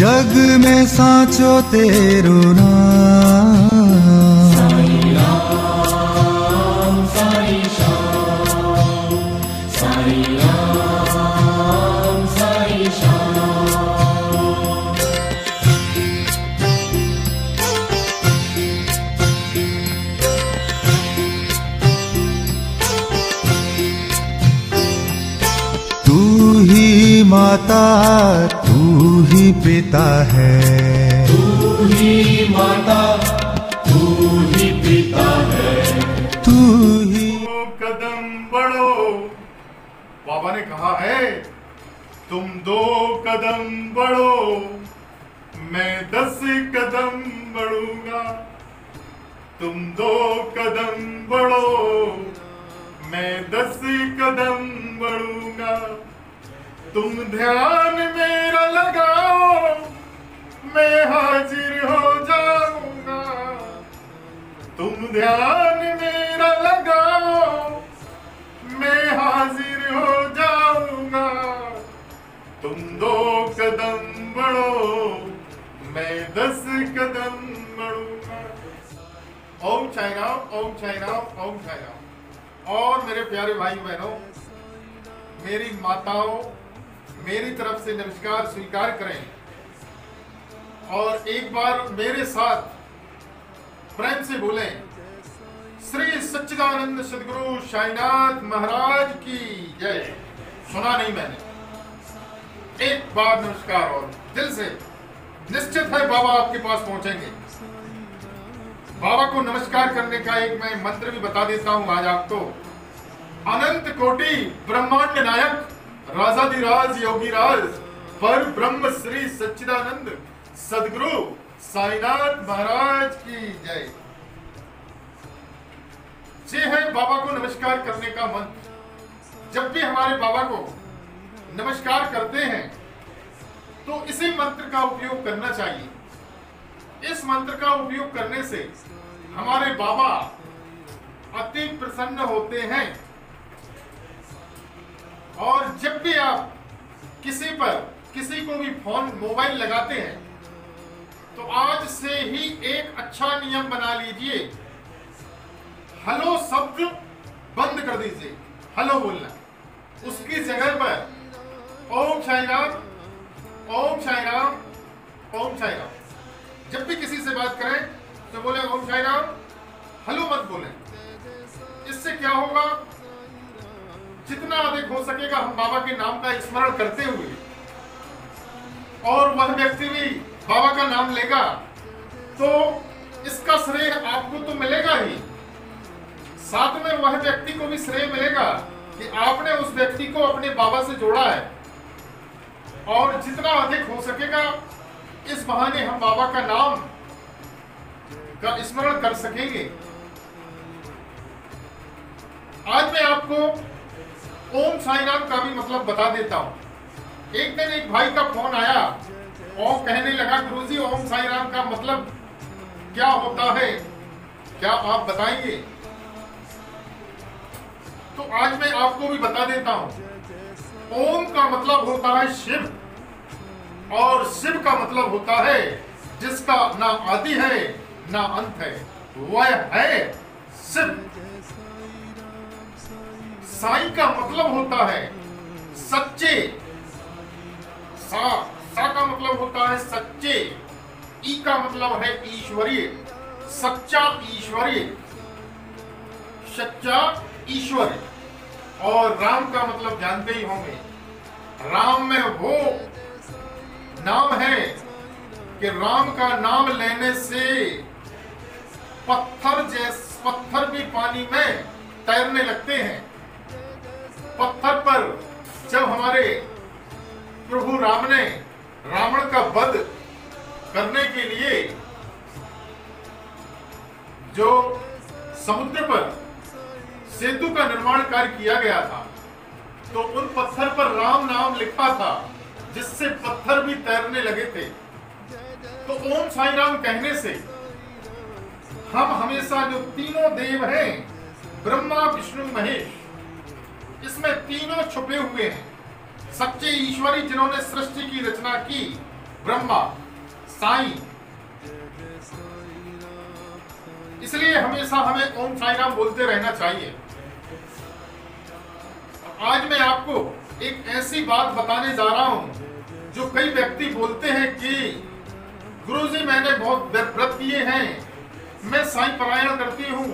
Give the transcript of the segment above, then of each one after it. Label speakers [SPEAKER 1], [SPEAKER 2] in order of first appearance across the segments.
[SPEAKER 1] जग में साचो तेरो नाम।
[SPEAKER 2] साई राम साई श्याम, साई राम साई श्याम।
[SPEAKER 1] तू ही माता तू ही पिता है,
[SPEAKER 2] तू ही माता तू ही पिता है,
[SPEAKER 1] तू ही।
[SPEAKER 3] कदम बढ़ो, बाबा ने कहा है तुम 2 कदम बढ़ो मैं 10 कदम बढ़ूंगा। तुम 2 कदम बढ़ो मैं 10 कदम बढ़ूंगा। तुम ध्यान मेरा लगाओ मैं हाजिर हो जाऊंगा। तुम ध्यान मेरा लगाओ मैं हाजिर हो जाऊंगा। तुम 2 कदम बढ़ो मैं 10 कदम बढ़ूंगा। ओम साई राम, ओम साई राम, ओम साई राम। और मेरे प्यारे भाई बहनों, मेरी माताओं, मेरी तरफ से नमस्कार स्वीकार करें और एक बार मेरे साथ प्रेम से बोलें, श्री सच्चिदानंद सदगुरु साईनाथ महाराज की जय। सुना नहीं मैंने? एक बार नमस्कार और दिल से निश्चित है बाबा आपके पास पहुंचेंगे। बाबा को नमस्कार करने का एक मैं मंत्र भी बता देता हूं आज आपको। अनंत कोटि ब्रह्मांड नायक राजाधिराज योगीराज पर ब्रह्म श्री सच्चिदानंद सदगुरु साईनाथ महाराज की जय। ये है बाबा को नमस्कार करने का मंत्र। जब भी हमारे बाबा को नमस्कार करते हैं तो इसी मंत्र का उपयोग करना चाहिए। इस मंत्र का उपयोग करने से हमारे बाबा अति प्रसन्न होते हैं। और जब भी आप किसी को भी फोन मोबाइल लगाते हैं तो आज से ही एक अच्छा नियम बना लीजिए, हेलो शब्द बंद कर दीजिए, हेलो बोलना। उसकी जगह पर ओम साई राम, ओम साई राम, ओम साई राम। जब भी किसी से बात करें तो बोले ओम साई राम, हेलो मत बोले। इससे क्या होगा, जितना अधिक हो सकेगा हम बाबा के नाम का स्मरण करते हुए, और वह व्यक्ति भी बाबा का नाम लेगा तो इसका श्रेय आपको तो मिलेगा ही, साथ में वह व्यक्ति को भी श्रेय मिलेगा कि आपने उस व्यक्ति को अपने बाबा से जोड़ा है। और जितना अधिक हो सकेगा इस बहाने हम बाबा का नाम का स्मरण कर सकेंगे। आज मैं आपको ओम साई राम का भी मतलब बता देता हूं। एक दिन एक भाई का फोन आया और कहने लगा, गुरुजी ओम साई राम का मतलब क्या होता है, क्या आप बताएंगे? तो आज मैं आपको भी बता देता हूं। ओम का मतलब होता है शिव, और शिव का मतलब होता है जिसका ना आदि है ना अंत है, वह है शिव। साई का मतलब होता है सच्चे, सा का मतलब होता है सच्चे, ई का मतलब है ईश्वरीय, सच्चा ईश्वरीय, सच्चा ईश्वर। और राम का मतलब जानते ही होंगे, राम में वो नाम है कि राम का नाम लेने से पत्थर भी पानी में तैरने लगते हैं। पत्थर पर जब हमारे प्रभु राम ने रावण का वध करने के लिए जो समुद्र पर सेतु का निर्माण कार्य किया गया था, तो उन पत्थर पर राम नाम लिखा था, जिससे पत्थर भी तैरने लगे थे। तो ओम साई राम कहने से हम हमेशा जो तीनों देव हैं, ब्रह्मा विष्णु महेश, इसमें तीनों छुपे हुए हैं। सच्चे ईश्वरी जिन्होंने सृष्टि की रचना की, ब्रह्मा, साईं। इसलिए हमेशा हमें ओम साई राम बोलते रहना चाहिए। आज मैं आपको एक ऐसी बात बताने जा रहा हूं जो कई व्यक्ति बोलते हैं कि गुरुजी मैंने बहुत व्रत किए हैं, मैं साईं पारायण करती हूँ,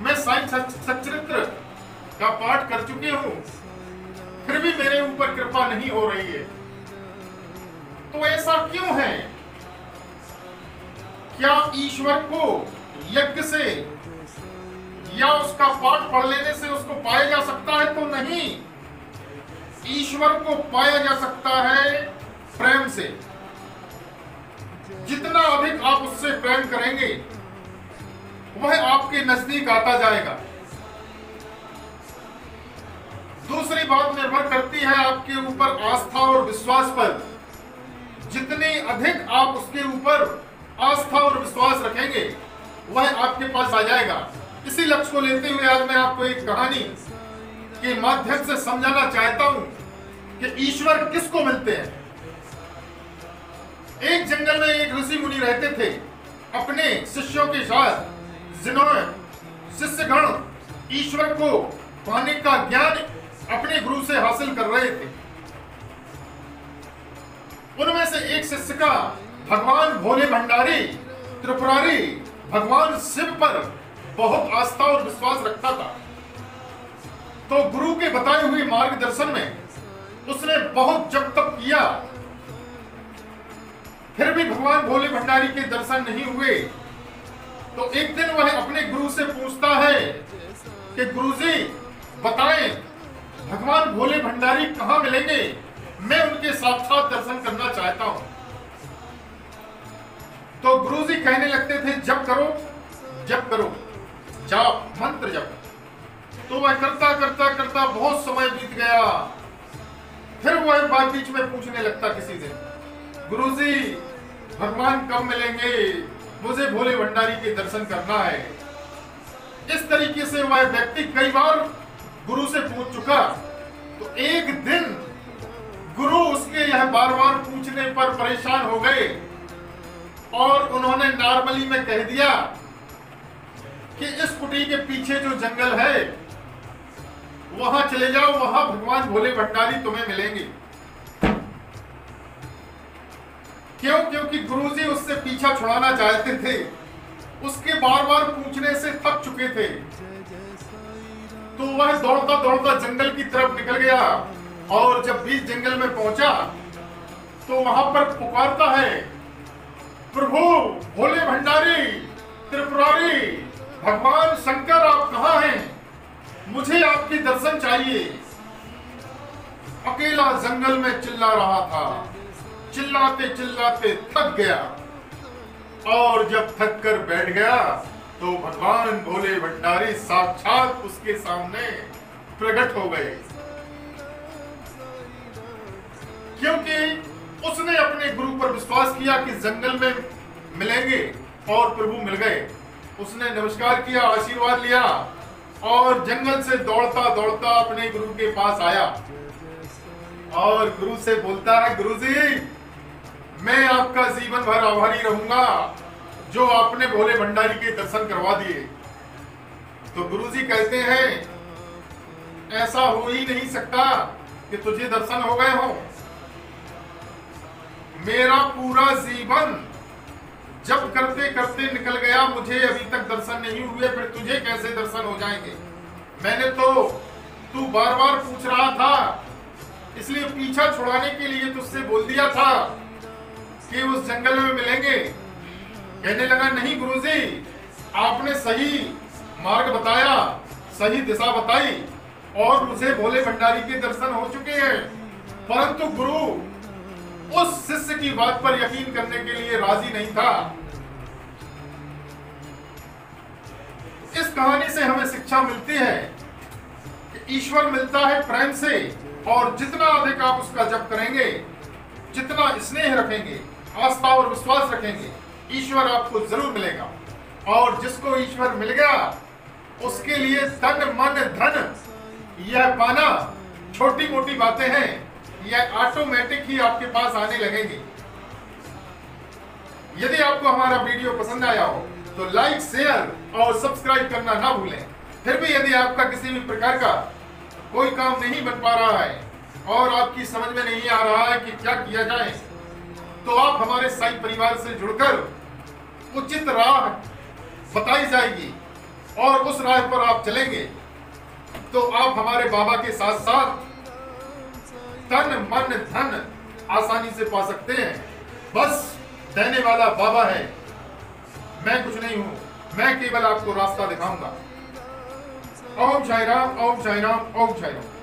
[SPEAKER 3] मैं साईं सच्चरित्र का पाठ कर चुकी हूँ, फिर भी मेरे ऊपर कृपा नहीं हो रही है। तो ऐसा क्यों है? क्या ईश्वर को यज्ञ से या उसका पाठ पढ़ लेने से उसको पाया जा सकता है? तो नहीं, ईश्वर को पाया जा सकता है प्रेम से। जितना अधिक आप उससे प्रेम करेंगे वह आपके नजदीक आता जाएगा। दूसरी बात निर्भर करती है आपके ऊपर आस्था और विश्वास पर। जितनी अधिक आप उसके ऊपर आस्था और विश्वास रखेंगे वह आपके पास आ जाएगा। इसी लक्ष्य को लेते हुए आज मैं आपको एक कहानी के माध्यम से समझाना चाहता हूं कि ईश्वर किसको मिलते हैं। एक जंगल में एक ऋषि मुनि रहते थे अपने शिष्यों के साथ, जिन्होंने शिष्यगण ईश्वर को पाने का ज्ञान अपने गुरु से हासिल कर रहे थे। उनमें से एक शिष्य का भगवान भोले भंडारी त्रिपुरारी भगवान शिव पर बहुत आस्था और विश्वास रखता था। तो गुरु के बताए हुए मार्गदर्शन में उसने बहुत जप तप किया, फिर भी भगवान भोले भंडारी के दर्शन नहीं हुए। तो एक दिन वह अपने गुरु से पूछता है कि गुरुजी बताएं भगवान भोले भंडारी कहां मिलेंगे, मैं उनके साक्षात दर्शन करना चाहता हूं। तो गुरुजी कहने लगते थे जप करो, जप करो, जाप मंत्र जप। तो वह करता करता करता बहुत समय बीत गया। फिर वह बात बीच में पूछने लगता किसी दिन, गुरुजी भगवान कब मिलेंगे, मुझे भोले भंडारी के दर्शन करना है। इस तरीके से वह व्यक्ति कई बार गुरु से पूछ चुका। तो एक दिन गुरु उसके यह बार बार पूछने पर परेशान हो गए और उन्होंने नॉर्मली में कह दिया कि इस कुटी के पीछे जो जंगल है वहां चले जाओ, वहां भगवान भोले भंडारी तुम्हें मिलेंगे। क्यों? क्योंकि गुरुजी उससे पीछा छुड़ाना चाहते थे, उसके बार बार पूछने से थक चुके थे। तो वह दौड़ता दौड़ता जंगल की तरफ निकल गया और जब बीच जंगल में पहुंचा तो वहां पर पुकारता है, प्रभु भोले भंडारी त्रिपुरारी भगवान शंकर आप कहां हैं, मुझे आपके दर्शन चाहिए। अकेला जंगल में चिल्ला रहा था, चिल्लाते चिल्लाते थक गया और जब थक कर बैठ गया तो भगवान भोले भंडारी साक्षात उसके सामने प्रकट हो गए। क्योंकि उसने अपने गुरु पर विश्वास किया कि जंगल में मिलेंगे और प्रभु मिल गए। उसने नमस्कार किया, आशीर्वाद लिया और जंगल से दौड़ता दौड़ता अपने गुरु के पास आया और गुरु से बोलता है, गुरुजी मैं आपका जीवन भर आभारी रहूंगा जो आपने भोले भंडारी के दर्शन करवा दिए। तो गुरुजी कहते हैं ऐसा हो ही नहीं सकता कि तुझे दर्शन हो गए हो। मेरा पूरा जीवन जब करते करते निकल गया, मुझे अभी तक दर्शन नहीं हुए, फिर तुझे कैसे दर्शन हो जाएंगे। मैंने तो तू बार बार पूछ रहा था इसलिए पीछा छुड़ाने के लिए तुझसे बोल दिया था कि उस जंगल में मिलेंगे। कहने लगा नहीं गुरुजी आपने सही मार्ग बताया, सही दिशा बताई और मुझे भोले भंडारी के दर्शन हो चुके हैं। परंतु गुरु उस शिष्य की बात पर यकीन करने के लिए राजी नहीं था। इस कहानी से हमें शिक्षा मिलती है कि ईश्वर मिलता है प्रेम से और जितना अधिक आप उसका जप करेंगे, जितना स्नेह रखेंगे, आस्था और विश्वास रखेंगे, ईश्वर आपको जरूर मिलेगा। और जिसको ईश्वर मिल गया उसके लिए तन मन धन यह पाना छोटी मोटी बातें हैं, यह ऑटोमेटिक ही आपके पास आने लगेंगे। यदि आपको हमारा वीडियो पसंद आया हो तो लाइक, शेयर और सब्सक्राइब करना ना भूलें। फिर भी यदि आपका किसी भी प्रकार का कोई काम नहीं बन पा रहा है और आपकी समझ में नहीं आ रहा है कि क्या किया जाए, तो आप हमारे साई परिवार से जुड़कर उचित राह बताई जाएगी और उस राह पर आप चलेंगे तो आप हमारे बाबा के साथ साथ तन मन धन आसानी से पा सकते हैं। बस देने वाला बाबा है, मैं कुछ नहीं हूं, मैं केवल आपको रास्ता दिखाऊंगा। ओम साई राम, ओम साई राम, ओम साई राम।